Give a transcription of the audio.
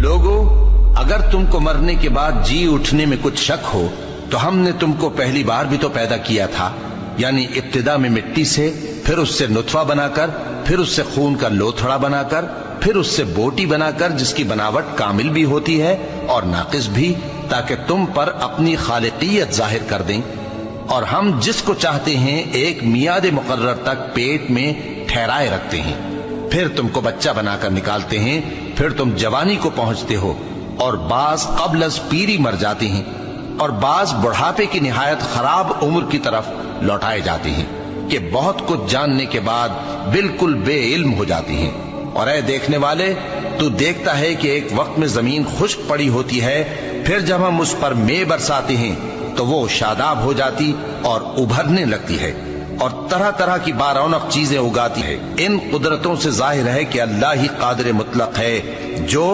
लोगों, अगर तुमको मरने के बाद जी उठने में कुछ शक हो तो हमने तुमको पहली बार भी तो पैदा किया था, यानी इब्तिदा में मिट्टी से, फिर उससे नुतफा बनाकर, फिर उससे खून का लोथड़ा बनाकर, फिर उससे बोटी बनाकर जिसकी बनावट कामिल भी होती है और नाकिस भी, ताकि तुम पर अपनी खालिकियत जाहिर कर दें। और हम जिसको चाहते हैं एक मियाद मुकर्रर तक पेट में ठहराए रखते हैं, फिर तुमको बच्चा बनाकर निकालते हैं, फिर तुम जवानी को पहुंचते हो, और बाज क़ब्ल अज़ पीरी मर जाते हैं, और बाज बुढ़ापे की निहायत खराब उम्र की तरफ लौटाए जाते हैं कि बहुत कुछ जानने के बाद बिल्कुल बेइल्म हो जाती हैं। और ऐ देखने वाले, तू देखता है कि एक वक्त में जमीन खुश्क पड़ी होती है, फिर जब हम उस पर मे बरसाते हैं तो वो शादाब हो जाती और उभरने लगती है और तरह तरह की बारौनक चीजें उगाती है। इन कुदरतों से जाहिर है कि अल्लाह ही कादिर मुतलक है जो